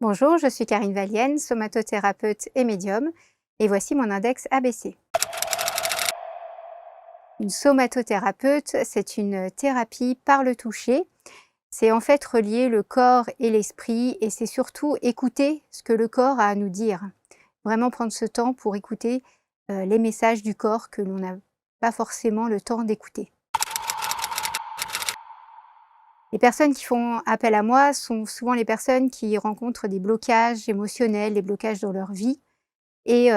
Bonjour, je suis Karine Valienne, somatothérapeute et médium, et voici mon index ABC. Une somatothérapeute, c'est une thérapie par le toucher. C'est en fait relier le corps et l'esprit, et c'est surtout écouter ce que le corps a à nous dire. Vraiment prendre ce temps pour écouter les messages du corps que l'on n'a pas forcément le temps d'écouter. Les personnes qui font appel à moi sont souvent les personnes qui rencontrent des blocages émotionnels, des blocages dans leur vie et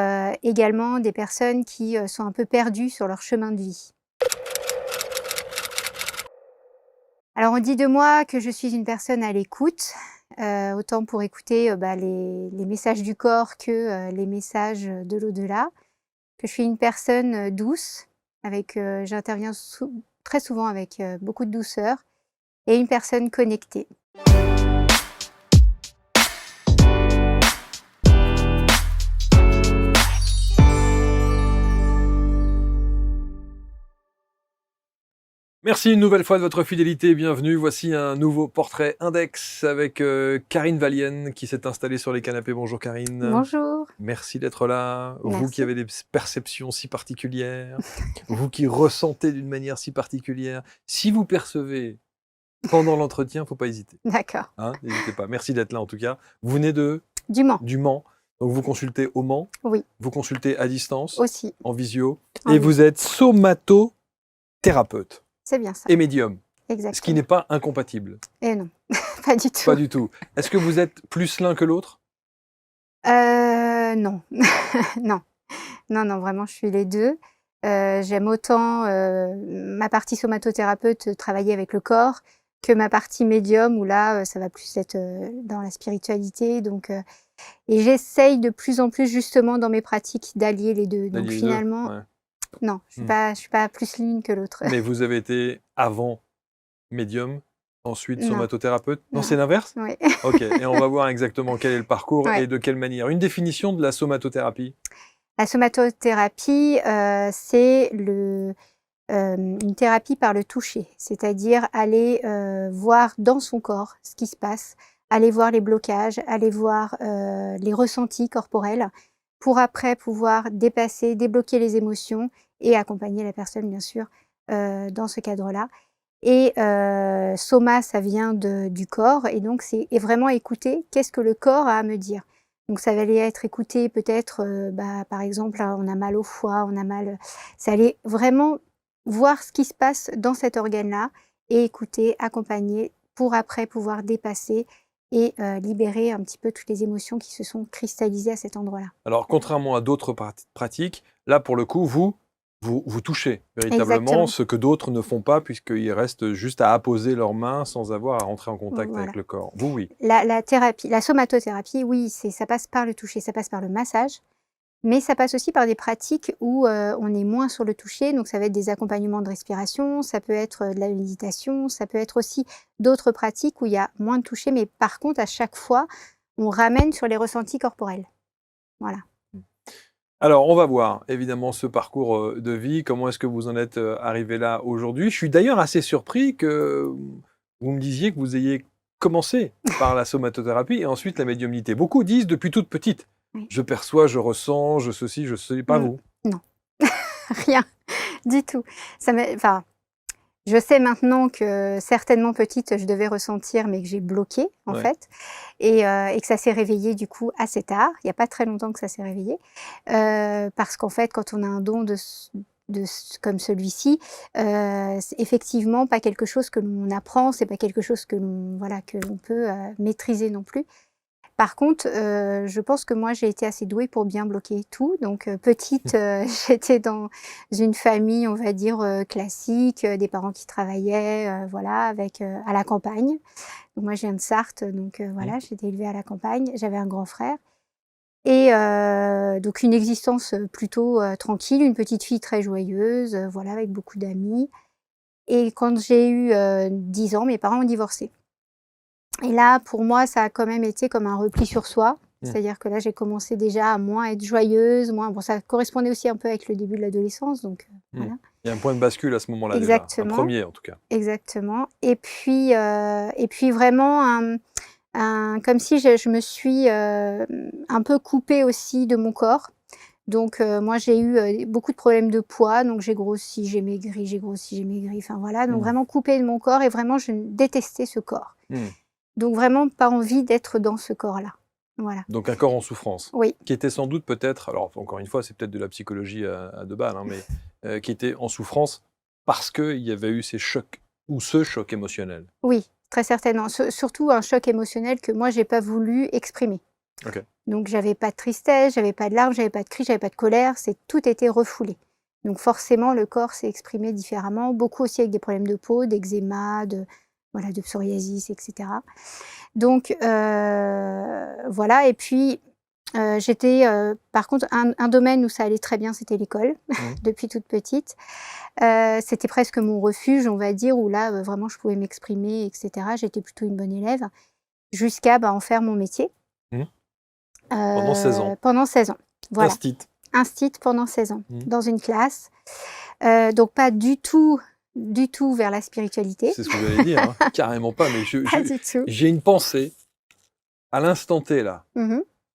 également des personnes qui sont un peu perdues sur leur chemin de vie. Alors on dit de moi que je suis une personne à l'écoute, autant pour écouter les messages du corps que les messages de l'au-delà, que je suis une personne douce, j'interviens très souvent avec beaucoup de douceur, et une personne connectée. Merci une nouvelle fois de votre fidélité, bienvenue. Voici un nouveau portrait index avec Karine Valienne qui s'est installée sur les canapés. Bonjour Karine. Bonjour. Merci d'être là. Merci. Vous qui avez des perceptions si particulières, vous qui ressentez d'une manière si particulière. Si vous percevez pendant l'entretien, il ne faut pas hésiter. D'accord. N'hésitez pas. Merci d'être là en tout cas. Vous venez du Mans. Du Mans. Donc vous consultez au Mans. Oui. Vous consultez à distance. Aussi. En visio. Et vous êtes somatothérapeute. C'est bien ça. Et médium. Exactement. Ce qui n'est pas incompatible. Et non, pas du tout. Pas du tout. Est-ce que vous êtes plus l'un que l'autre? Non. Non. Non, vraiment, je suis les deux. J'aime autant ma partie somatothérapeute, travailler avec le corps, que ma partie médium, où là, ça va plus être dans la spiritualité. Donc, et j'essaye de plus en plus, justement, dans mes pratiques, d'allier les deux. Donc finalement, ouais. Non, je suis pas plus l'une que l'autre. Mais vous avez été avant médium, ensuite Non. somatothérapeute? Non, Non. c'est l'inverse? Oui. Ok, et on va voir exactement quel est le parcours Ouais. et de quelle manière. Une définition de la somatothérapie? La somatothérapie, c'est une thérapie par le toucher, c'est-à-dire aller voir dans son corps ce qui se passe, aller voir les blocages, aller voir les ressentis corporels, pour après pouvoir dépasser, débloquer les émotions et accompagner la personne, bien sûr, dans ce cadre-là. Et soma, ça vient du corps, et donc c'est vraiment écouter qu'est-ce que le corps a à me dire. Donc ça va aller être écouter peut-être, par exemple, on a mal au foie, on a mal... C'est aller vraiment voir ce qui se passe dans cet organe-là et écouter, accompagner pour après pouvoir dépasser et libérer un petit peu toutes les émotions qui se sont cristallisées à cet endroit-là. Alors, contrairement à d'autres pratiques, là, pour le coup, vous touchez véritablement Exactement. ce que d'autres ne font pas, puisqu'ils restent juste à apposer leurs mains sans avoir à rentrer en contact avec le corps. Vous, oui. La thérapie, la somatothérapie, oui, ça passe par le toucher, ça passe par le massage, mais ça passe aussi par des pratiques où on est moins sur le toucher, donc ça va être des accompagnements de respiration, ça peut être de la méditation, ça peut être aussi d'autres pratiques où il y a moins de toucher, mais par contre, à chaque fois, on ramène sur les ressentis corporels. Voilà. Alors, on va voir évidemment ce parcours de vie, comment est-ce que vous en êtes arrivé là aujourd'hui. Je suis d'ailleurs assez surpris que vous me disiez que vous ayez commencé par la somatothérapie et ensuite la médiumnité. Beaucoup disent depuis toute petite, Oui. Je perçois, je ressens, je ceci, je sais pas vous. Non, rien du tout. Je sais maintenant que certainement petite, je devais ressentir, mais que j'ai bloqué en fait, et que ça s'est réveillé du coup assez tard. Il n'y a pas très longtemps que ça s'est réveillé, parce qu'en fait, quand on a un don comme celui-ci, c'est effectivement pas quelque chose que l'on apprend, c'est pas quelque chose que l'on peut maîtriser non plus. Par contre, je pense que moi, j'ai été assez douée pour bien bloquer tout. Donc, petite, j'étais dans une famille, on va dire, classique, des parents qui travaillaient, avec à la campagne. Donc moi, je viens de Sarthe, donc voilà, j'ai été élevée à la campagne. J'avais un grand frère et donc une existence plutôt tranquille, une petite fille très joyeuse, avec beaucoup d'amis. Et quand j'ai eu 10 ans, mes parents ont divorcé. Et là, pour moi, ça a quand même été comme un repli sur soi. C'est-à-dire que là, j'ai commencé déjà à moins être joyeuse, ça correspondait aussi un peu avec le début de l'adolescence, donc voilà. Il y a un point de bascule à ce moment-là déjà, un premier en tout cas. Exactement. Et puis vraiment comme si je me suis un peu coupée aussi de mon corps. Donc moi j'ai eu beaucoup de problèmes de poids, donc j'ai grossi, j'ai maigri, j'ai grossi, j'ai maigri, enfin voilà, donc vraiment coupée de mon corps et vraiment je détestais ce corps. Donc vraiment pas envie d'être dans ce corps-là. Voilà. Donc un corps en souffrance, Oui, qui était sans doute peut-être, alors encore une fois c'est peut-être de la psychologie à deux balles, hein, mais qui était en souffrance parce qu'il y avait eu ces chocs ou ce choc émotionnel. oui, très certainement. Surtout un choc émotionnel que moi j'ai pas voulu exprimer. Ok. Donc j'avais pas de tristesse, j'avais pas de larmes, j'avais pas de cris, j'avais pas de colère, tout était refoulé. Donc forcément le corps s'est exprimé différemment, beaucoup aussi avec des problèmes de peau, d'eczéma, voilà, de psoriasis, etc. Donc voilà, et puis j'étais par contre un domaine où ça allait très bien, c'était l'école depuis toute petite. C'était presque mon refuge, on va dire, où là vraiment je pouvais m'exprimer, etc. J'étais plutôt une bonne élève jusqu'à en faire mon métier. Pendant 16 ans. Pendant 16 ans, voilà. Instit pendant 16 ans, dans une classe. Donc pas du tout vers la spiritualité. C'est ce que j'allais dire, hein. Carrément pas, mais Pas du tout. j'ai une pensée, à l'instant T là,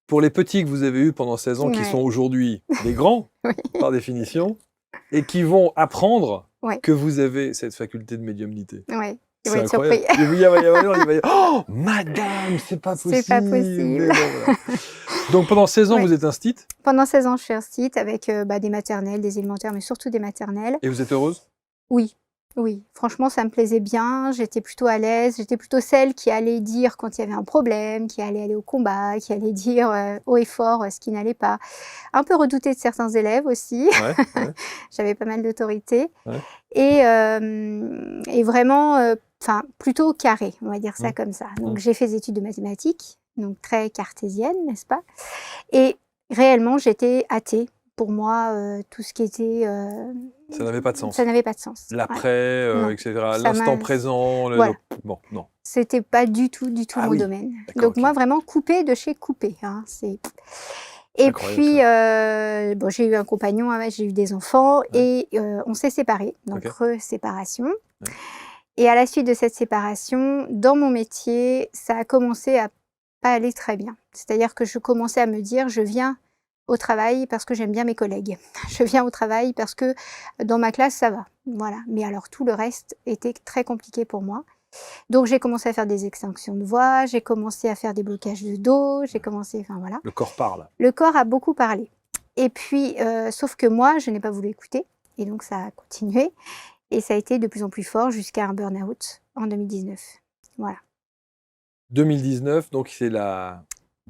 pour les petits que vous avez eus pendant 16 ans, qui sont aujourd'hui des grands, par définition, et qui vont apprendre que vous avez cette faculté de médiumnité. Ouais. C'est incroyable. Il va y avoir, oh, madame, c'est pas possible. C'est pas possible. Voilà. Donc pendant 16 ans, vous êtes instit? Pendant 16 ans, je suis instit avec des maternelles, des élémentaires, mais surtout des maternelles. Et vous êtes heureuse? Oui. Oui, franchement, ça me plaisait bien, j'étais plutôt à l'aise, j'étais plutôt celle qui allait dire quand il y avait un problème, qui allait aller au combat, qui allait dire haut et fort ce qui n'allait pas. Un peu redoutée de certains élèves aussi, j'avais pas mal d'autorité. Et vraiment, plutôt carré, on va dire ça comme ça. Donc j'ai fait des études de mathématiques, donc très cartésienne, n'est-ce pas? Et réellement, j'étais athée. Pour moi, tout ce qui était... ça n'avait pas de sens. Ça n'avait pas de sens. L'après, etc. L'instant présent. Bon, non. C'était pas du tout mon domaine. Donc moi, vraiment coupée de chez coupée. Hein, et puis, j'ai eu un compagnon, j'ai eu des enfants et on s'est séparés. Donc, séparation. Et à la suite de cette séparation, dans mon métier, ça a commencé à pas aller très bien. C'est-à-dire que je commençais à me dire, je viens au travail parce que j'aime bien mes collègues. Je viens au travail parce que dans ma classe, ça va. Voilà. Mais alors, tout le reste était très compliqué pour moi. Donc, j'ai commencé à faire des extinctions de voix, j'ai commencé à faire des blocages de dos, j'ai commencé... Enfin, voilà. Le corps parle. Le corps a beaucoup parlé. Et puis, sauf que moi, je n'ai pas voulu écouter. Et donc, ça a continué. Et ça a été de plus en plus fort jusqu'à un burn-out en 2019. Voilà. 2019, donc c'est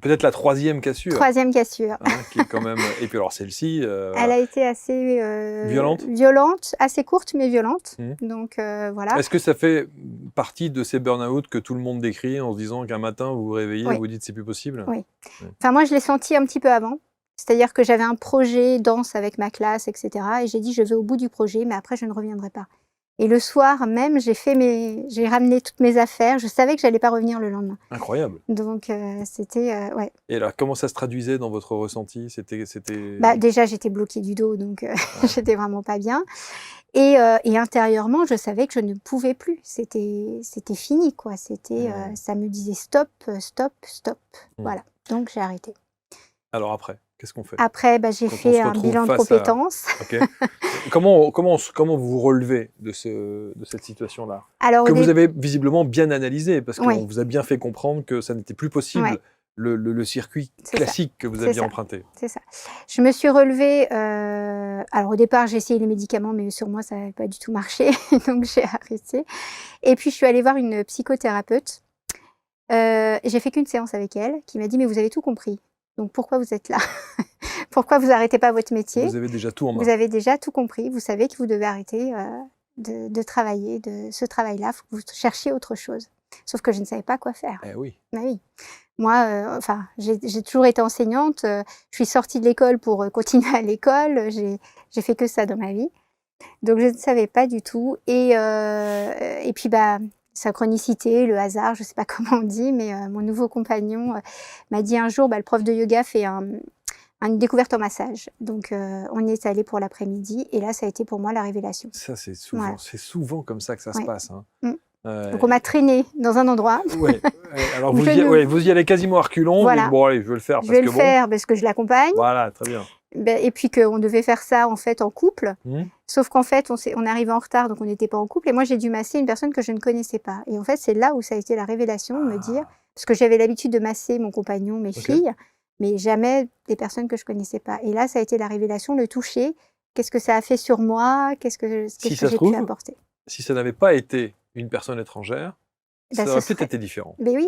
peut-être la troisième cassure. Troisième cassure. Hein, qui est quand même... Et puis alors celle-ci... Elle a été assez... violente, assez courte mais violente. Donc voilà. Est-ce que ça fait partie de ces burn-out que tout le monde décrit en se disant qu'un matin vous vous réveillez et vous dites c'est plus possible? Oui. Enfin moi je l'ai senti un petit peu avant. C'est-à-dire que j'avais un projet danse avec ma classe, etc. Et j'ai dit je vais au bout du projet mais après je ne reviendrai pas. Et le soir même, j'ai ramené toutes mes affaires. Je savais que j'allais pas revenir le lendemain. Incroyable. Donc c'était Et alors comment ça se traduisait dans votre ressenti? Déjà j'étais bloquée du dos, donc j'étais vraiment pas bien. Et intérieurement, je savais que je ne pouvais plus. C'était fini, quoi. Ça me disait stop, stop, stop. Voilà. Donc j'ai arrêté. Alors après, qu'est-ce qu'on fait? Après, j'ai fait un bilan de compétences. Comment vous vous relevez de cette situation-là? Que vous avez visiblement bien analysé, parce qu'on vous a bien fait comprendre que ça n'était plus possible, le circuit classique que vous aviez emprunté. C'est ça. Je me suis relevée... alors au départ, j'ai essayé les médicaments, mais sur moi, ça n'avait pas du tout marché. Donc j'ai arrêté. Et puis je suis allée voir une psychothérapeute. J'ai fait qu'une séance avec elle, qui m'a dit « Mais vous avez tout compris. Donc pourquoi vous êtes là? Pourquoi vous n'arrêtez pas votre métier? Vous avez déjà tout en main. Vous avez déjà tout compris. Vous savez que vous devez arrêter de travailler de ce travail-là. Il faut que vous cherchiez autre chose. » Sauf que je ne savais pas quoi faire. Eh oui. Bah oui. Moi, j'ai toujours été enseignante. Je suis sortie de l'école pour continuer à l'école. J'ai fait que ça dans ma vie. Donc je ne savais pas du tout. Et puis synchronicité, le hasard, je ne sais pas comment on dit, mais mon nouveau compagnon m'a dit un jour, le prof de yoga fait une découverte en massage. Donc on y est allé pour l'après-midi et là ça a été pour moi la révélation. Ça c'est souvent comme ça que ça se passe. Hein. Donc on m'a traîné dans un endroit. Ouais. Alors où vous je y, ne- ouais, vous y allez quasiment à reculons. Vous Voilà. dites, bon allez, je vais le faire Je parce vais que le bon. faire parce que je l'accompagne. Voilà, très bien. Et puis qu'on devait faire ça en fait en couple. Mmh. Sauf qu'en fait, on est arrivé en retard, donc on n'était pas en couple. Et moi, j'ai dû masser une personne que je ne connaissais pas. Et en fait, c'est là où ça a été la révélation de me dire, parce que j'avais l'habitude de masser mon compagnon, mes filles, mais jamais des personnes que je connaissais pas. Et là, ça a été la révélation, le toucher. Qu'est-ce que ça a fait sur moi? Qu'est-ce que Si ça se j'ai pu trouve, apporter? si ça n'avait pas été une personne étrangère, Bah, ça aurait peut-être été différent. Mais oui,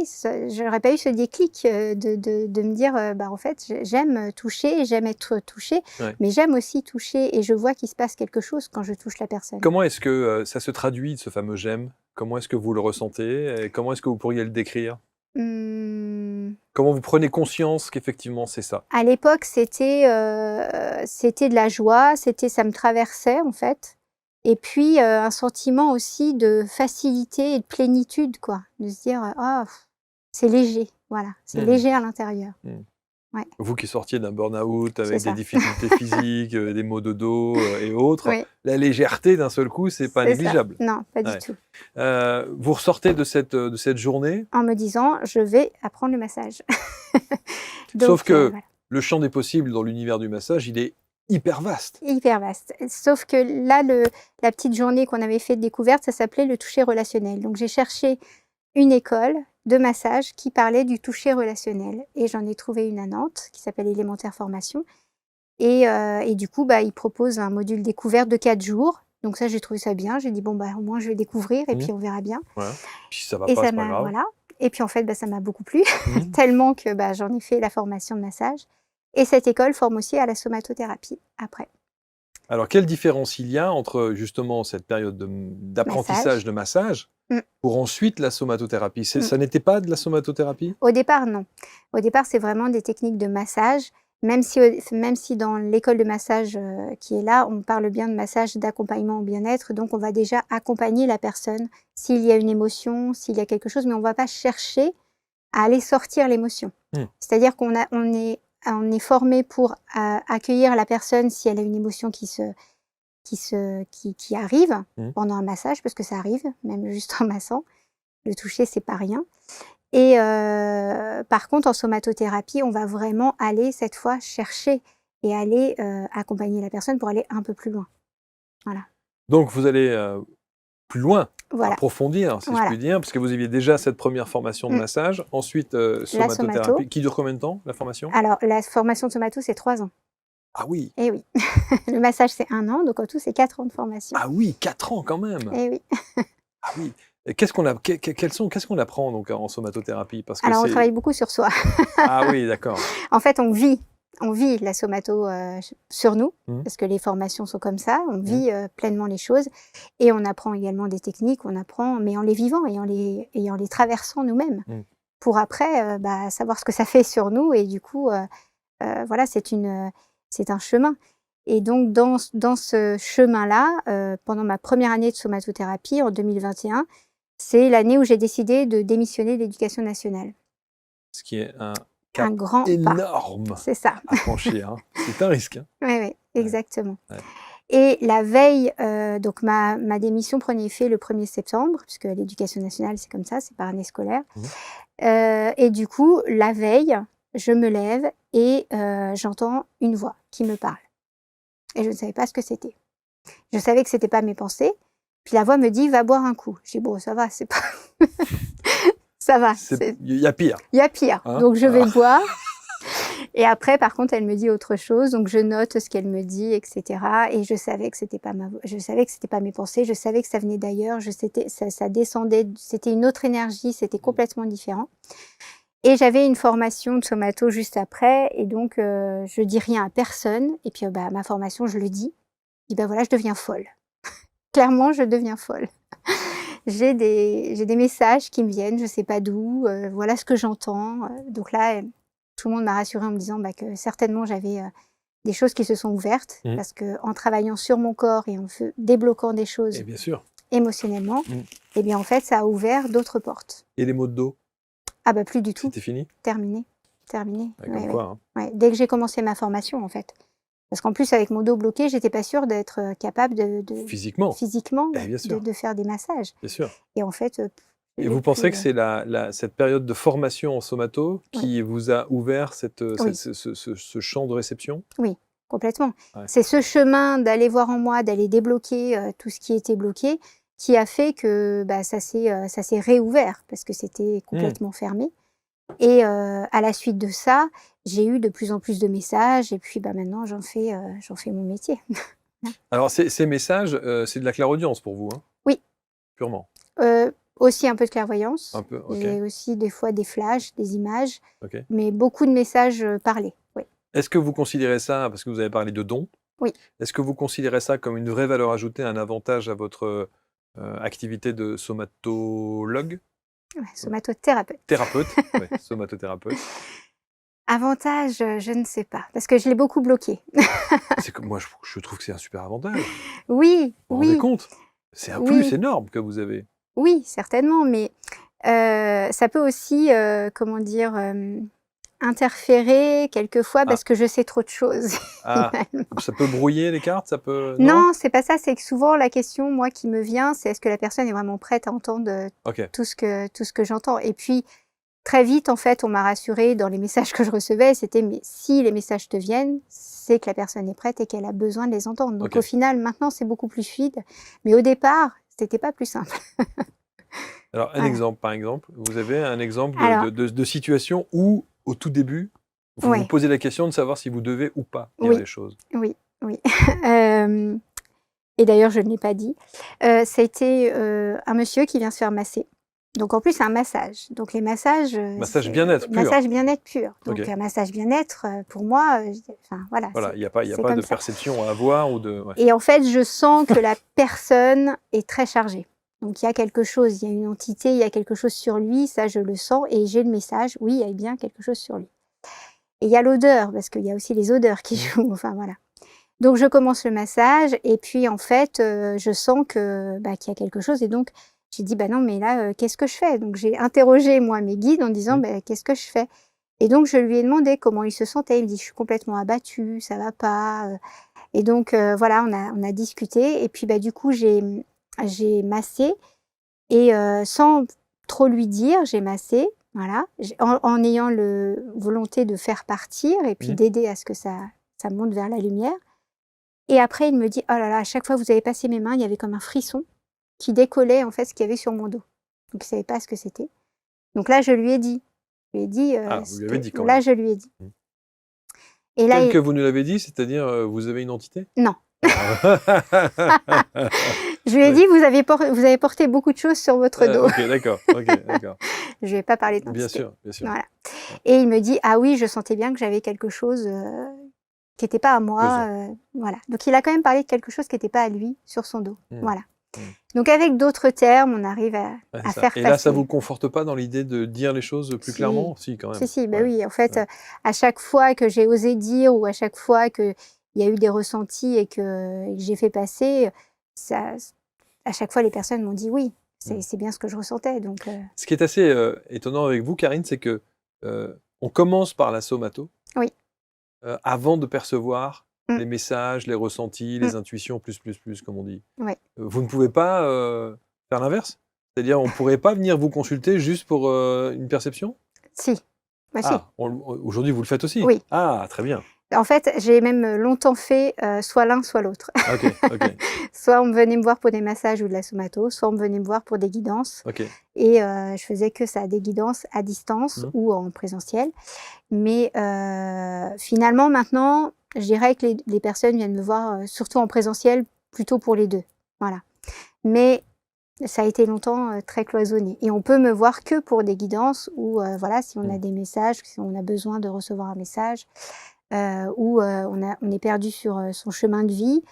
j'aurais pas eu ce déclic de me dire, bah, en fait, j'aime toucher, j'aime être touchée, Ouais. mais j'aime aussi toucher et je vois qu'il se passe quelque chose quand je touche la personne. Comment est-ce que ça se traduit, ce fameux j'aime? Comment est-ce que vous le ressentez? Et comment est-ce que vous pourriez le décrire? Mmh, Comment vous prenez conscience qu'effectivement c'est ça? à l'époque, c'était de la joie, ça me traversait en fait. Et puis un sentiment aussi de facilité et de plénitude, quoi. De se dire, ah, c'est léger, voilà, c'est Mmh. léger à l'intérieur. Mmh. Ouais. Vous qui sortiez d'un burn-out C'est avec des ça. difficultés physiques, des maux de dos et autres, Oui, la légèreté d'un seul coup, c'est pas c'est ça. négligeable. Non, pas du Ouais. tout. Vous ressortez de cette journée, En me disant, je vais apprendre le massage. sauf Donc, que voilà. le champ des possibles dans l'univers du massage, il est hyper vaste. Hyper vaste. Sauf que là, la petite journée qu'on avait fait de découverte, ça s'appelait le toucher relationnel. Donc j'ai cherché une école de massage qui parlait du toucher relationnel. Et j'en ai trouvé une à Nantes qui s'appelle Élémentaire Formation. Et du coup, bah, ils proposent un module découverte de 4 jours. Donc ça, j'ai trouvé ça bien. J'ai dit, bon, bah, au moins, je vais découvrir et Mmh. puis on verra bien. Voilà. Puis si ça va Et pas, ça c'est pas m'a, grave. voilà. Et puis en fait, bah, ça m'a beaucoup plu, Mmh. tellement que bah, j'en ai fait la formation de massage. Et cette école forme aussi à la somatothérapie après. Alors, quelle différence il y a entre justement cette période d'apprentissage de massage Mmh. pour ensuite la somatothérapie? Mmh. Ça n'était pas de la somatothérapie? Au départ, non. Au départ, c'est vraiment des techniques de massage, même si dans l'école de massage qui est là, on parle bien de massage d'accompagnement au bien-être. Donc, on va déjà accompagner la personne s'il y a une émotion, s'il y a quelque chose, mais on ne va pas chercher à aller sortir l'émotion. Mmh. C'est-à-dire on est formé pour accueillir la personne si elle a une émotion qui arrive Mmh. pendant un massage, parce que ça arrive, même juste en massant. Le toucher, c'est pas rien. Et par contre, en somatothérapie, on va vraiment aller cette fois chercher et aller accompagner la personne pour aller un peu plus loin. Voilà. Donc, vous allez plus loin, Voilà. approfondir, si je Voilà. puis dire, parce que vous aviez déjà cette première formation de Mmh. massage. Ensuite, somato. somatothérapie, qui dure combien de temps, la formation? Alors, la formation de somato, c'est 3 ans. Ah oui, Eh oui. Le massage, c'est 1 an, donc en tout, c'est 4 ans de formation. ah oui, 4 ans quand même. Eh oui. Ah oui. Et qu'est-ce qu'on apprend donc en somatothérapie? Parce que Alors, on c'est... travaille beaucoup sur soi. Ah oui, d'accord. En fait, on vit la somato sur nous, Mmh. parce que les formations sont comme ça, on vit pleinement les choses, et on apprend également des techniques, on apprend, mais en les vivant et en les traversant nous-mêmes, Mmh. pour après bah, savoir ce que ça fait sur nous, et du coup, voilà, c'est un chemin. Et donc, dans ce chemin-là, pendant ma première année de somatothérapie, en 2021, c'est l'année où j'ai décidé de démissionner de l'Éducation nationale. Ce qui est un Un cap grand pas, énorme c'est ça. à franchir, hein. C'est un risque, hein. Oui, exactement. Ouais. Et la veille, donc ma démission prenait effet le 1er septembre, puisque l'Éducation nationale, c'est comme ça, c'est par année scolaire. Mmh. Et du coup, la veille, je me lève et j'entends une voix qui me parle. Et je ne savais pas ce que c'était. Je savais que c'était pas mes pensées. Puis la voix me dit: «Va boire un coup». Je dis: «Bon, ça va, c'est pas ça va, Il y a pire. il y a pire». Hein, donc je vais voilà. boire. Et après, par contre, elle me dit autre chose, donc je note ce qu'elle me dit, etc. Et je savais que c'était pas mes pensées, je savais que ça venait d'ailleurs, ça descendait, c'était une autre énergie, c'était complètement différent. Et j'avais une formation de somato juste après, et donc je dis rien à personne. Et puis bah, ma formation, je le dis. Et ben voilà, je deviens folle. Clairement, je deviens folle. J'ai des messages qui me viennent, je sais pas d'où, voilà ce que j'entends. Donc là, tout le monde m'a rassurée en me disant bah, que certainement j'avais des choses qui se sont ouvertes, Mmh. parce qu'en travaillant sur mon corps et en débloquant des choses Et bien sûr. émotionnellement, Mmh. et bien en fait, ça a ouvert d'autres portes. Et les maux de dos, Ah bah plus du tout, c'était fini? terminé. Comme Ouais, quoi, hein. ouais. Dès que j'ai commencé ma formation, en fait. Parce qu'en plus, avec mon dos bloqué, j'étais pas sûre d'être capable Physiquement, physiquement bien sûr, de faire des massages. bien sûr. Et en fait, Et j'avais vous pensez plus, que c'est cette période de formation en somato oui, qui vous a ouvert oui, ce champ de réception? oui, complètement. Ouais. C'est ce chemin d'aller voir en moi, d'aller débloquer tout ce qui était bloqué, qui a fait que bah, ça s'est réouvert parce que c'était Mmh. complètement fermé. Et à la suite de ça, j'ai eu de plus en plus de messages et puis bah, maintenant j'en fais mon métier. Alors ces messages, c'est de la clairaudience pour vous, hein? Oui, Purement? aussi un peu de clairvoyance. Un peu? OK, J'ai aussi des fois des flashs, des images, OK. mais beaucoup de messages parlés. Oui, Est-ce que vous considérez ça, parce que vous avez parlé de dons, oui, est-ce que vous considérez ça comme une vraie valeur ajoutée, un avantage à votre, activité de somatologue? ouais, somatothérapeute. Thérapeute, ouais, somatothérapeute. Avantage, je ne sais pas, parce que je l'ai beaucoup bloqué. C'est que moi je trouve que c'est un super avantage. Oui, Vous vous rendez oui, compte? C'est un plus oui, énorme que vous avez. oui, certainement, mais ça peut aussi, comment dire, interférer quelquefois Ah, parce que je sais trop de choses, ah, finalement. ça peut brouiller les cartes? Ça peut non? Non, c'est pas ça, c'est que souvent la question, moi, qui me vient, c'est est-ce que la personne est vraiment prête à entendre, OK, tout ce que j'entends? Et puis, très vite, en fait, on m'a rassurée dans les messages que je recevais, c'était: «Mais si les messages te viennent, c'est que la personne est prête et qu'elle a besoin de les entendre». Donc au OK. final, maintenant, c'est beaucoup plus fluide, mais au départ, c'était pas plus simple. Alors un Voilà. exemple, par exemple, vous avez un exemple Alors de situation où, au tout début, vous vous ouais, posez la question de savoir si vous devez ou pas dire oui, les choses? oui, oui. Hem Et d'ailleurs, je ne l'ai pas dit. C'était, un monsieur qui vient se faire masser. Donc en plus, c'est un massage. Donc les massages, Massage c'est bien-être pur? massage bien-être pur. Donc OK. un massage bien-être, pour moi, enfin voilà, Voilà, il y a c'est pas de comme ça. perception à avoir ou de ouais. Et en fait, je sens que la personne est très chargée. Donc il y a quelque chose, il y a une entité, il y a quelque chose sur lui, ça je le sens et j'ai le message: «Oui, il y a bien quelque chose sur lui». Et il y a l'odeur, parce qu'il y a aussi les odeurs qui Mmh. jouent, enfin voilà. Donc je commence le massage et puis en fait, je sens que, bah, qu'il y a quelque chose et donc j'ai dit: «Bah non, mais là, qu'est-ce que je fais?» Donc j'ai interrogé moi mes guides en disant: Mmh. «Beh, qu'est-ce que je fais?» Et donc je lui ai demandé comment il se sentait. Il me dit: «Je suis complètement abattu, ça va pas», et donc voilà, on a discuté et puis, bah, du coup j'ai massé et sans trop lui dire, j'ai massé, voilà, en ayant le volonté de faire partir et puis Mmh. d'aider à ce que ça monte vers la lumière. Et après, il me dit: «Oh là là, à chaque fois que vous avez passé mes mains, il y avait comme un frisson qui décollait, en fait, ce qu'il y avait sur mon dos». Donc il savait pas ce que c'était. Donc là, je lui ai dit. Je lui ai dit, Ah, vous ce lui que avez dit quand là, même? je lui ai dit. Mmh. Et là, Tel il que vous nous l'avez dit, c'est-à-dire, vous avez une entité? non. Ah. Je lui ai Oui. dit: «Vous avez porté beaucoup de choses sur votre dos». OK, d'accord, OK, d'accord. Je lui ai pas parlé Bien d'entité. sûr, bien sûr. Voilà. Ouais. Et il me dit: «Ah oui, je sentais bien que j'avais quelque chose, qui était pas à moi», Pesant. voilà. Donc il a quand même parlé de quelque chose qui était pas à lui, sur son dos. Mmh. Voilà. Mmh. Donc avec d'autres termes, on arrive Ouais, c'est à ça. faire Et là, ça vous passer. conforte pas dans l'idée de dire les choses plus Si, clairement? Si, quand si, même. si, bah, Ouais, oui, en fait, ouais. à chaque fois que j'ai osé dire ou à chaque fois qu'il y a eu des ressentis et que j'ai fait passer, ça à chaque fois les personnes m'ont dit: «Oui, Mmh. c'est bien ce que je ressentais», donc Ce qui est assez, étonnant avec vous, Karine, c'est que, on commence par la somato, oui. avant de percevoir Mmh, les messages, les ressentis, mmh, les intuitions, plus, comme on dit. ouais. Vous ne pouvez pas, faire l'inverse? C'est-à-dire, on pourrait pas venir vous consulter juste pour, une perception? Si, bah, si, Ah, aujourd'hui, vous le faites aussi? oui. Ah, très bien. En fait, j'ai même, longtemps fait, soit l'un, soit l'autre. Ah, OK, OK, Soit on venait me voir pour des massages ou de la somato, soit on venait me voir pour des guidances OK. et je faisais que ça, des guidances à distance Mmh. ou en présentiel. Mais finalement maintenant, je dirais que les personnes viennent me voir, surtout en présentiel, plutôt pour les 2. Voilà. Mais ça a été longtemps, très cloisonné et on peut me voir que pour des guidances ou voilà, si on a Mmh. des messages, si on a besoin de recevoir un message, ou on est perdu sur, son chemin de vie.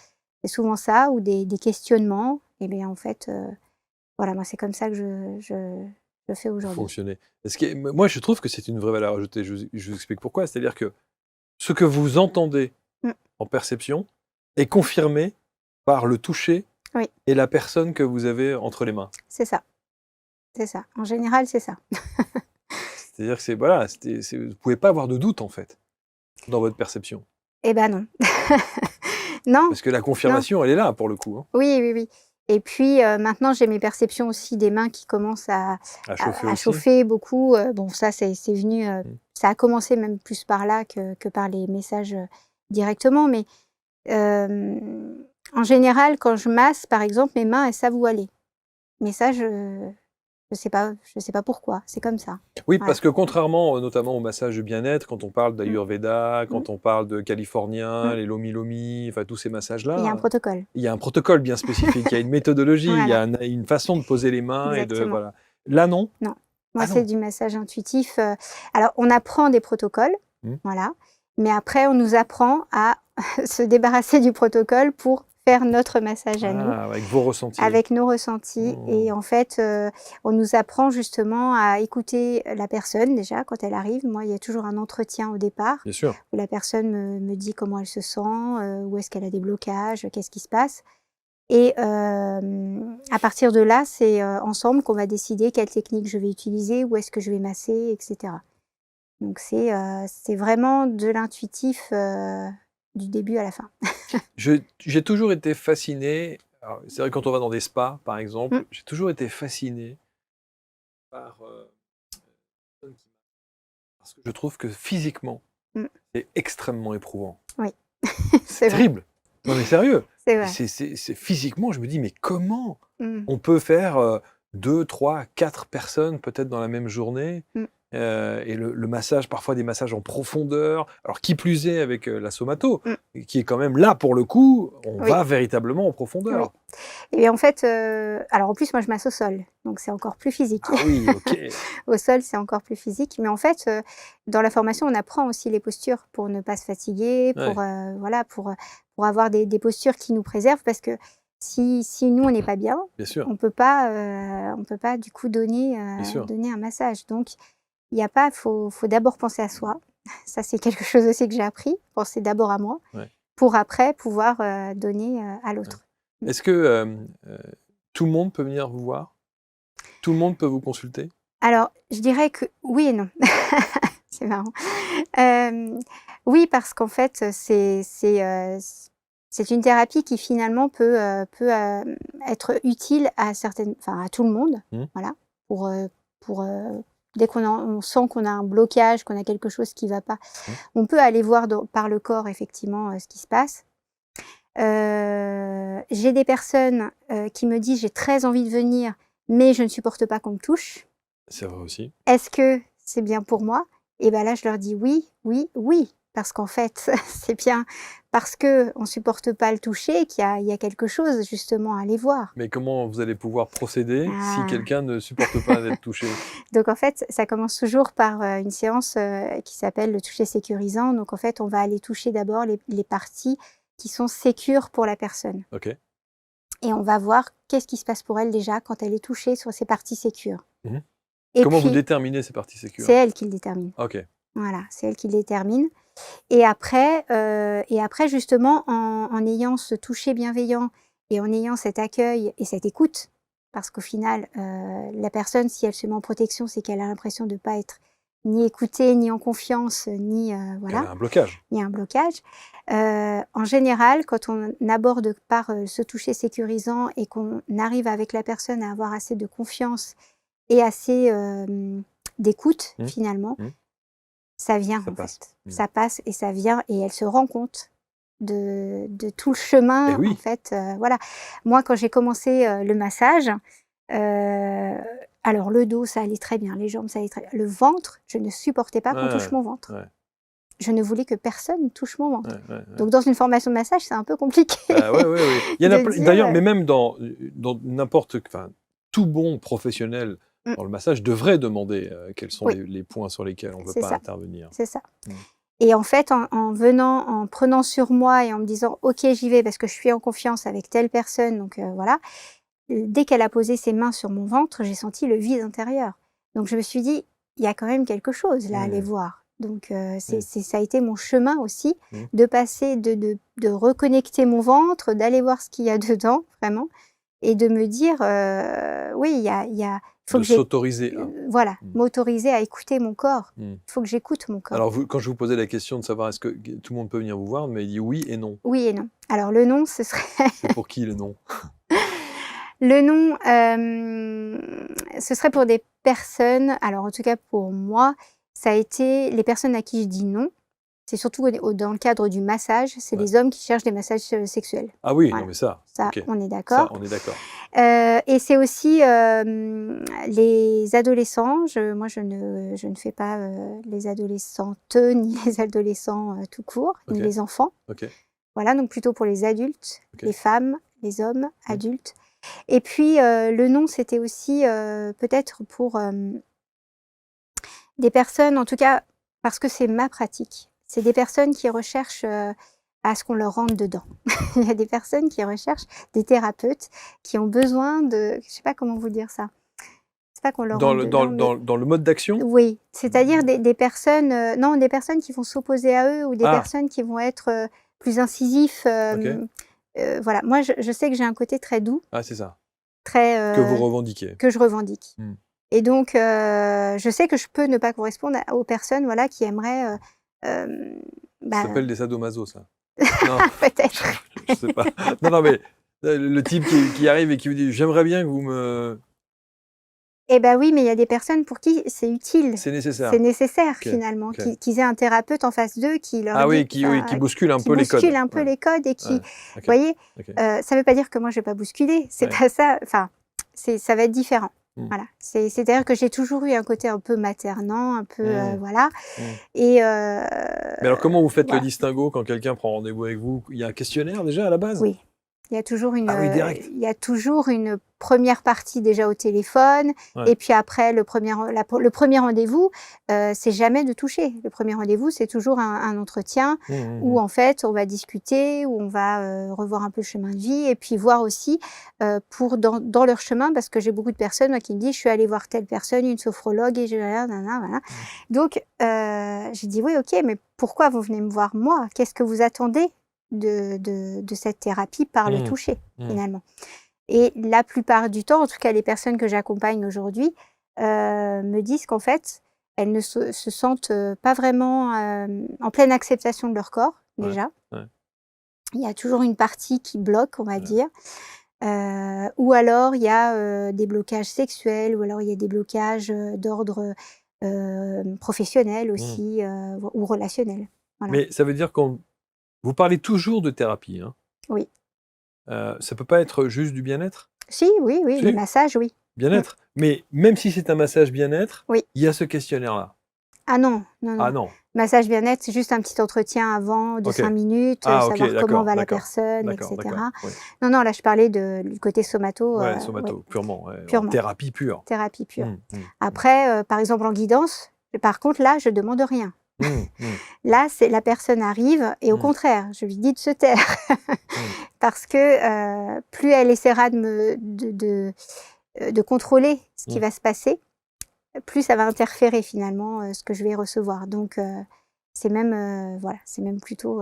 C'est souvent ça ou des questionnements et bien, en fait, voilà, moi, c'est comme ça que je fais Vous aujourd'hui. fonctionnez. Ce qui est moi, je trouve que c'est une vraie valeur ajoutée. Je vous explique pourquoi. C'est-à-dire que ce que vous entendez Mmh, en perception est confirmé par le toucher oui, et la personne que vous avez entre les mains. c'est ça, c'est ça. En général, c'est ça. C'est-à-dire que c'est voilà, vous pouvez pas avoir de doute, en fait, dans votre perception. Eh ben non. Non, Parce que la non. confirmation, elle est là pour le coup, hein, Oui, oui, oui. Et puis, maintenant, j'ai mes perceptions aussi des mains qui commencent à chauffer à aussi. chauffer beaucoup. Bon, ça, c'est venu, Mmh. ça a commencé même plus par là que par les messages, directement. Mais, en général, quand je masse, par exemple, mes mains, elles savent où aller. Mais ça, je sais pas pourquoi, c'est comme ça. Oui, Voilà. parce que contrairement, notamment au massage de bien-être, quand on parle Mmh. d'Ayurveda, Mmh. quand on parle de californien, Mmh. les lomi-lomi, enfin tous ces Il y a un massages-là, protocole. il y a un protocole bien spécifique, il y a une méthodologie, il y Voilà, a une façon de poser les mains et de exactement. voilà. Là non? Non, moi, Ah c'est non? du massage intuitif, alors on apprend des protocoles, Mmh. voilà, mais après on nous apprend à se débarrasser du protocole pour faire notre massage à nous, Ah, avec vos ressentis. avec nos ressentis. Mmh. Et en fait, on nous apprend justement à écouter la personne déjà quand elle arrive. Moi, il y a toujours un entretien au départ Bien sûr. où la personne me dit comment elle se sent, où est-ce qu'elle a des blocages, qu'est-ce qui se passe. Et à partir de là, c'est, ensemble qu'on va décider quelle technique je vais utiliser, où est-ce que je vais masser, et cetera. Donc c'est vraiment de l'intuitif, du début à la fin. J'ai toujours été fasciné, alors c'est vrai quand on va dans des spas, par Mmh, exemple, j'ai toujours été fasciné par, personnes qui parce que je trouve que physiquement, mmh, c'est extrêmement éprouvant. oui, C'est c'est vrai, terrible! Non mais sérieux! c'est vrai. C'est physiquement, je me dis: «Mais comment Mmh, on peut faire, 2, 3, 4 personnes peut-être dans la même journée?» mmh, Et le massage, parfois des massages en profondeur, alors qui plus est avec, la somato, mmh, qui est quand même là pour le coup, on oui, va véritablement en oui. profondeur. Et en fait, alors en plus moi je masse au sol, donc c'est encore plus physique. Ah oui, OK. Au sol, c'est encore plus physique, mais en fait, dans la formation, on apprend aussi les postures pour ne pas se fatiguer, Ouais, voilà, pour avoir des postures qui nous préservent parce que si nous, on n'est pas bien, bien sûr, on peut pas du coup donner, bien sûr. donner un massage. Donc il y a pas faut d'abord penser à soi. Ça, c'est quelque chose aussi que j'ai appris, penser d'abord à moi, Ouais, pour après pouvoir, donner, à ouais. l'autre. Mmh. Est-ce que, tout le monde peut venir vous voir? Tout le monde peut vous consulter? Alors, je dirais que oui et non. C'est marrant. Hem, oui, parce qu'en fait, c'est une thérapie qui finalement peut être utile à certaines enfin à tout le monde, Mmh, voilà. Pour, dès on sent qu'on a un blocage, qu'on a quelque chose qui va pas, mmh. on peut aller voir par le corps effectivement, ce qui se passe. J'ai des personnes, qui me disent: «J'ai très envie de venir, mais je ne supporte pas qu'on me touche». C'est vrai aussi. Est-ce que c'est bien pour moi? Et ben là, je leur dis: «Oui, oui, oui», parce qu'en fait, c'est bien parce qu'on supporte pas le toucher qu'il y a quelque chose justement à aller voir. Mais comment vous allez pouvoir procéder si Ah! quelqu'un ne supporte pas d'être touché? Donc en fait, ça commence toujours par, une séance, qui s'appelle le toucher sécurisant. Donc en fait, on va aller toucher d'abord les parties qui sont sécures pour la personne OK. et on va voir qu'est-ce qui se passe pour elle déjà quand elle est touchée sur ces parties sécures. Mmh. Et Comment vous puis, déterminez ces parties c'est sécures? elle qui le détermine. OK. Voilà, c'est elle qui le détermine. Et après justement en ayant ce toucher bienveillant et en ayant cet accueil et cette écoute, parce qu'au final, la personne si elle se met en protection, c'est qu'elle a l'impression de pas être ni écoutée, ni en confiance, ni, Elle voilà, a un blocage. il y a un blocage. En général, quand on aborde par, ce toucher sécurisant et qu'on arrive avec la personne à avoir assez de confiance et assez, d'écoute Mmh, finalement, mmh. ça vient, Ça en passe. fait. Mmh. Ça passe et ça vient et elle se rend compte de tout le Et chemin, en oui, fait, voilà. Moi, quand j'ai commencé, le massage, alors le dos, ça allait très bien, les jambes, ça allait très bien. Le ventre, je ne supportais pas qu'on touche ouais, mon ventre. ouais, Je ne voulais que personne touche mon ouais, ventre. ouais, ouais. Donc dans une formation de massage, c'est un peu compliqué Bah, ouais, ouais, ouais. Il y en a de plein dire, d'ailleurs, mais même dans n'importe enfin, tout bon professionnel mmh, dans le massage devrait demander, quels sont oui, les points sur lesquels on ne veut c'est pas ça, intervenir. c'est ça. Mmh. Et en fait, en venant, en prenant sur moi et en me disant: «OK, j'y vais parce que je suis en confiance avec telle personne», donc voilà. Dès qu'elle a posé ses mains sur mon ventre, j'ai senti le vide intérieur. Donc je me suis dit: «Il y a quand même quelque chose là à aller Mmh. voir». Donc Mmh. ça a été mon chemin aussi Mmh. de passer de reconnecter mon ventre, d'aller voir ce qu'il y a dedans vraiment et de me dire, «Oui, il faut De que j'ai s'autoriser à. voilà, Mm. m'autoriser à écouter mon corps. Mm. Il faut que j'écoute mon corps. Alors, quand je vous posais la question de savoir est-ce que tout le monde peut venir vous voir, mais il dit oui et non. Oui et non. Alors le non, ce serait C'est pour qui le non? le non, ce serait pour des personnes, alors en tout cas pour moi, ça a été les personnes à qui je dis non, c'est surtout dans le cadre du massage, c'est Ouais. les hommes qui cherchent des massages sexuels. Ah oui, Voilà. non mais ça, Ça, ok. on est Ça, d'accord. on est d'accord. Et c'est aussi les adolescents. Moi, je ne fais pas les adolescentes, ni les adolescents tout court, ni Ok. les enfants. Ok. Voilà, donc plutôt pour les adultes, Ok. les femmes, les hommes, adultes. Et puis, le non, c'était aussi peut-être pour des personnes, en tout cas, parce que c'est ma pratique, c'est des personnes qui recherchent à ce qu'on leur rentre dedans. Il y a des personnes qui recherchent des thérapeutes qui ont besoin de, je sais pas comment vous dire ça. C'est pas qu'on leur Dans rentre le, dedans, dans le mode d'action? oui, c'est-à-dire des personnes, non, des personnes qui vont s'opposer à eux ou des Ah. personnes qui vont être plus incisifs. Ok. Voilà, moi, je sais que j'ai un côté très doux, Ah, c'est ça. très Que vous revendiquez. que je revendique. Mm. Et donc, je sais que je peux ne pas correspondre aux personnes, voilà, qui aimeraient, Ça bah, s'appelle des sadomaso, ça. Non, peut-être. je sais pas. Non, mais le type qui arrive et qui vous dit j'aimerais bien que vous me. Eh ben oui, mais il y a des personnes pour qui c'est utile, C'est nécessaire. c'est nécessaire Ok, finalement, ok. qu'ils aient un thérapeute en face d'eux qui leur Ah oui, dit, qui bouscule un peu les codes. bouscule un peu Ouais. les codes et qui, Ouais. vous Ok. voyez, Ok. ça veut pas dire que moi je vais pas bousculer, c'est Ouais. pas ça, enfin, ça va être différent. Mm. Voilà, c'est-à-dire que j'ai toujours eu un côté un peu maternant, un peu, Mm. voilà, Mm. et Mais alors, comment vous faites voilà. le distinguo quand quelqu'un prend rendez-vous avec vous? Il y a un questionnaire déjà à la base? Oui. Il y a toujours Ah oui, direct. il y a toujours une première partie déjà au téléphone, Ouais. et puis après le premier rendez-vous, c'est jamais de toucher. Le premier rendez-vous, c'est toujours un entretien où en fait on va discuter, où on va revoir un peu le chemin de vie et puis voir aussi pour dans leur chemin, parce que j'ai beaucoup de personnes moi, qui me disent: «Je suis allée voir telle personne, une sophrologue et je voilà». Donc j'ai dit: «Oui, OK, mais pourquoi vous venez me voir moi? Qu'est-ce que vous attendez de cette thérapie par le toucher, finalement?» Et la plupart du temps, en tout cas les personnes que j'accompagne aujourd'hui, me disent qu'en fait, elles ne se sentent pas vraiment en pleine acceptation de leur corps, Ouais. déjà. Ouais. Il y a toujours une partie qui bloque, on va Ouais. dire. Ou alors il y a des blocages sexuels, ou alors il y a des blocages d'ordre professionnel aussi, ou relationnel. Voilà. Mais ça veut dire qu'on. Vous parlez toujours de thérapie, hein? Oui. Ça peut pas être juste du bien-être? Si, oui, Si. les massages, oui. Bien-être. Mais même si c'est un massage bien-être, Oui. il y a ce questionnaire-là. Ah non, non, Ah non. non. Massage bien-être, c'est juste un petit entretien avant de Ok. 5 minutes, Ah ok, savoir comment d'accord, va la d'accord. personne, D'accord, etc. d'accord. Ouais. Non, non, là je parlais du côté somato. Ouais, somato, Ouais, purement. Ouais, en purement. thérapie pure. Thérapie pure. Mmh. Après, par exemple en guidance, par contre là, je demande rien. Là, c'est la personne arrive et au contraire, je lui dis de se taire parce que plus elle essaiera de contrôler ce qui va se passer, plus ça va interférer finalement ce que je vais recevoir. Donc c'est même voilà, c'est même plutôt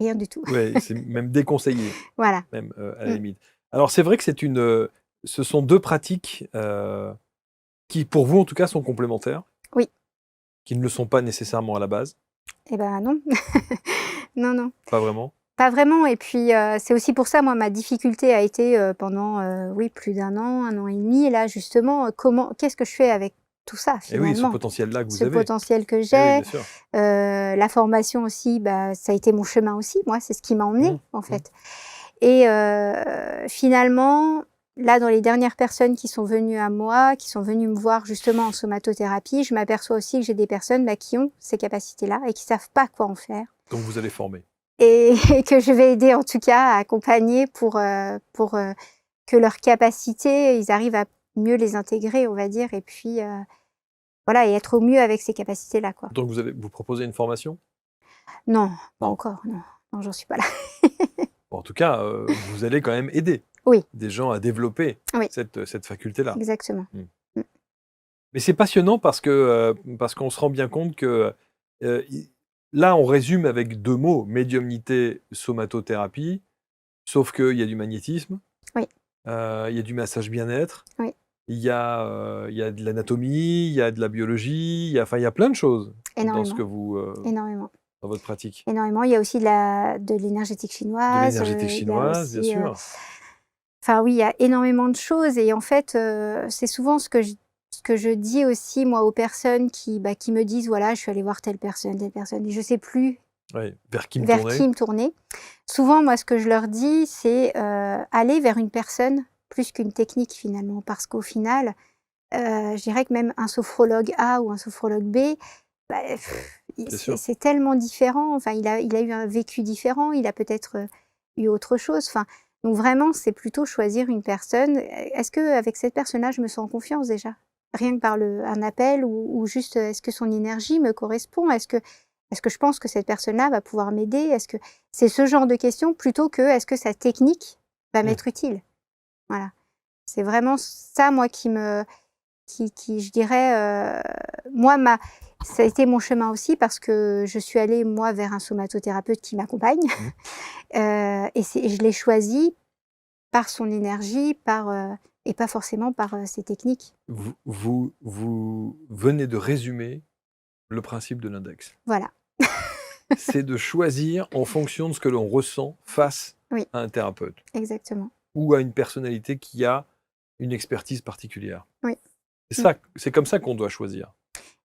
rien du tout. Ouais, c'est même déconseillé, Voilà. même à la limite. Alors c'est vrai que ce sont deux pratiques qui, pour vous en tout cas, sont complémentaires. Oui. Qui ne le sont pas nécessairement à la base. Eh ben non. Non, non. Pas vraiment. Pas vraiment, et puis c'est aussi pour ça, moi, ma difficulté a été pendant, oui, plus d'1 an, 1 an et demi, là, justement, qu'est-ce que je fais avec tout ça, Et oui, ce finalement? potentiel-là que vous Ce avez. potentiel que Eh oui, j'ai, bien sûr. la formation aussi, bah, ça a été mon chemin aussi, moi, c'est ce qui m'a emmenée, en fait. Et finalement, là, dans les dernières personnes qui sont venues à moi, qui sont venues me voir justement en somatothérapie, je m'aperçois aussi que j'ai des personnes qui ont ces capacités-là et qui savent pas quoi en faire. Donc vous allez former. Et que je vais aider en tout cas à accompagner pour que leurs capacités, ils arrivent à mieux les intégrer, on va dire, et puis voilà, et être au mieux avec ces capacités-là, quoi. Donc vous proposez une formation? Non, pas Non. encore, non. Non, j'en suis pas là. Bon, en tout cas, vous allez quand même aider Oui. des gens à développer Oui. cette faculté-là. Exactement. Mais c'est passionnant parce qu'on se rend bien compte que là, on résume avec 2 mots, médiumnité, somatothérapie, sauf qu'il y a du magnétisme, Oui. il y a du massage bien-être, Oui. il y a de l'anatomie, il y a de la biologie, enfin, il y a plein de choses dans ce que Énormément, énormément. dans votre pratique. Énormément. Il y a aussi de l'énergétique De chinoise, l'énergétique il y a chinoise, bien aussi, sûr. enfin oui, il y a énormément de choses et en fait, c'est souvent ce que je dis aussi moi aux personnes qui me disent: «Voilà, je suis allée voir telle personne et je sais plus Oui, vers qui me vers tourner? qui me tourner». Souvent, moi, ce que je leur dis, c'est, aller vers une personne plus qu'une technique finalement. Parce qu'au final, je dirais que même un sophrologue A ou un sophrologue B, bah, C'est sûr. c'est tellement différent. Enfin, il a eu un vécu différent, il a peut-être, eu autre chose. Enfin, donc vraiment, c'est plutôt choisir une personne. Est-ce qu'avec cette personne-là, je me sens en confiance déjà? Rien que par un appel ou juste, est-ce que son énergie me correspond? Est-ce que je pense que cette personne-là va pouvoir m'aider? Est-ce que c'est ce genre de questions plutôt que est-ce que sa technique va Mmh. m'être utile? Voilà. C'est vraiment ça, moi, qui je dirais, moi, ça a été mon chemin aussi parce que je suis allée, moi, vers un somatothérapeute qui m'accompagne, Mmh. et je l'ai choisi par son énergie, et pas forcément par, ses techniques. Vous venez de résumer le principe de l'index. Voilà. C'est de choisir en fonction de ce que l'on ressent face Oui, à un thérapeute exactement. ou à une personnalité qui a une expertise particulière. Oui. C'est Mmh. ça, c'est comme ça qu'on doit choisir.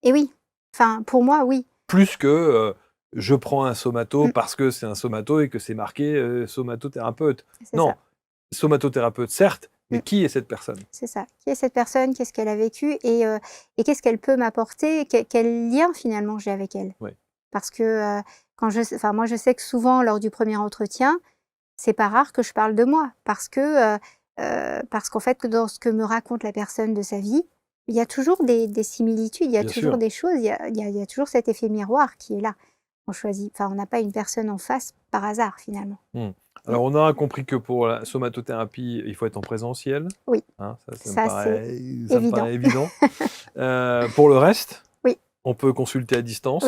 Et oui, enfin, pour moi, oui. Plus que, je prends un somato Mmh, parce que c'est un somato et que c'est marqué, somatothérapeute. c'est Non, ça. somatothérapeute certes, mais Mmh. qui est cette personne? C'est ça. Qui est cette personne? Qu'est-ce qu'elle a vécu? Et qu'est-ce qu'elle peut m'apporter? Quel lien finalement j'ai avec elle? Ouais, Parce que, enfin moi je sais que souvent lors du premier entretien, c'est pas rare que je parle de moi parce qu'en fait dans ce que me raconte la personne de sa vie, il y a toujours des similitudes, il y a bien toujours sûr. des choses, il y a toujours cet effet miroir qui est là. On n'a pas une personne en face par hasard finalement. Mmh. Mmh. Alors on aura compris que pour la somatothérapie, il faut être en présentiel, Oui, hein, ça c'est ça me évident. paraît évident. Pour le reste, Oui, on peut consulter à oui, distance.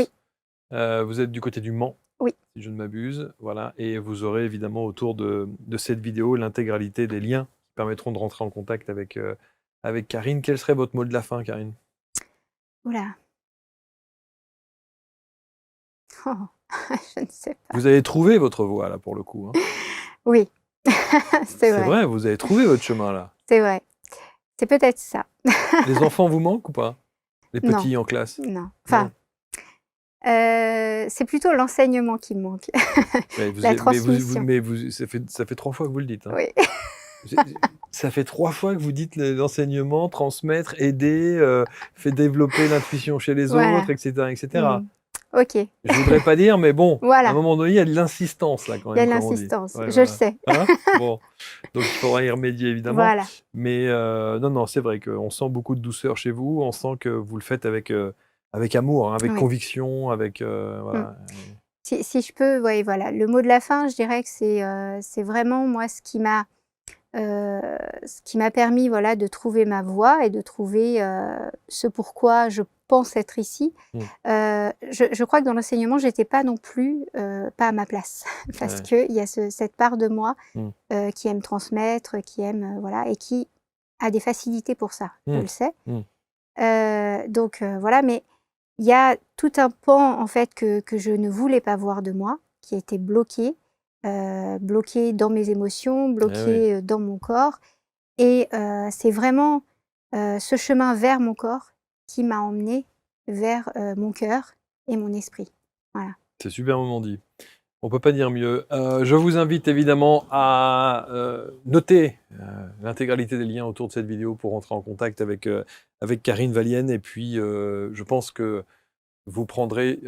Vous êtes du côté du Mans, oui. si je ne m'abuse, voilà, et vous aurez évidemment autour de cette vidéo l'intégralité des liens qui permettront de rentrer en contact avec Karine. Quel serait votre mot de la fin, Karine? Ouh là! Oh, je ne sais pas. Vous avez trouvé votre voie là pour le coup, hein. Oui, c'est C'est vrai, vrai, vous avez trouvé votre chemin là. c'est vrai. C'est peut-être ça. Les enfants vous manquent ou pas? Les Non, petits en classe? non. Enfin, Non? c'est plutôt l'enseignement qui me manque, la transmission. Ça fait 3 fois que vous le dites, hein. Oui. J'ai Ça fait 3 fois que vous dites l'enseignement, transmettre, aider, fait développer l'intuition chez les autres, Voilà. et cetera, et cetera. Mmh. OK. Je voudrais pas dire, mais bon, à un Voilà, moment donné, il y a de l'insistance là quand il y a même, de comme on dit. l'insistance, Ouais, je le voilà. sais. Hein? Bon, donc il faudra y remédier évidemment. Voilà. Mais non, non, c'est vrai qu'on sent beaucoup de douceur chez vous, on sent que vous le faites avec amour, hein, avec Oui. conviction, avec, Mmh. voilà. Si je peux, ouais, voilà, le mot de la fin, je dirais que c'est vraiment moi ce qui m'a permis, voilà, de trouver ma voie et de trouver, ce pourquoi je pense être ici. Mmh, Je crois que dans l'enseignement, j'étais pas non plus, pas à ma place parce ouais, qu'il y a cette part de moi, mmh, qui aime transmettre, qui aime, voilà et qui a des facilités pour ça, je mmh, le sais. mmh, Donc voilà, mais il y a tout un pan, en fait, que je ne voulais pas voir de moi, qui était bloqué dans mes émotions, eh oui, bloqué, dans mon corps c'est vraiment, ce chemin vers mon corps qui m'a emmenée vers, mon cœur et mon esprit. Voilà. c'est superbement dit. On peut pas dire mieux. Je vous invite évidemment à noter l'intégralité des liens autour de cette vidéo pour rentrer en contact avec Karine Valienne. Et puis, je pense que vous prendrez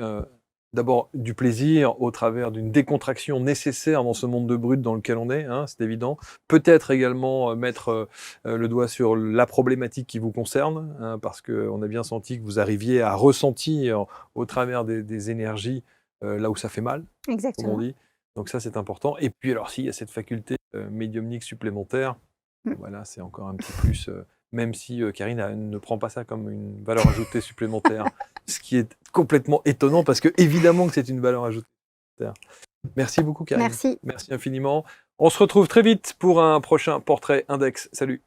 d'abord du plaisir au travers d'une décontraction nécessaire dans ce monde de brut dans lequel on est, hein, c'est évident. Peut-être également mettre le doigt sur la problématique qui vous concerne, hein, parce qu'on a bien senti que vous arriviez à ressentir au travers des énergies là où ça fait mal, comme on Exactement. dit. Donc ça, c'est important. Et puis alors, s'il y a cette faculté médiumnique supplémentaire, Mmh. voilà, c'est encore un petit plus, même si Karine ne prend pas ça comme une valeur ajoutée supplémentaire, ce qui est complètement étonnant parce que évidemment que c'est une valeur ajoutée supplémentaire. Merci beaucoup Karine, Merci. merci infiniment. On se retrouve très vite pour un prochain portrait index. Salut.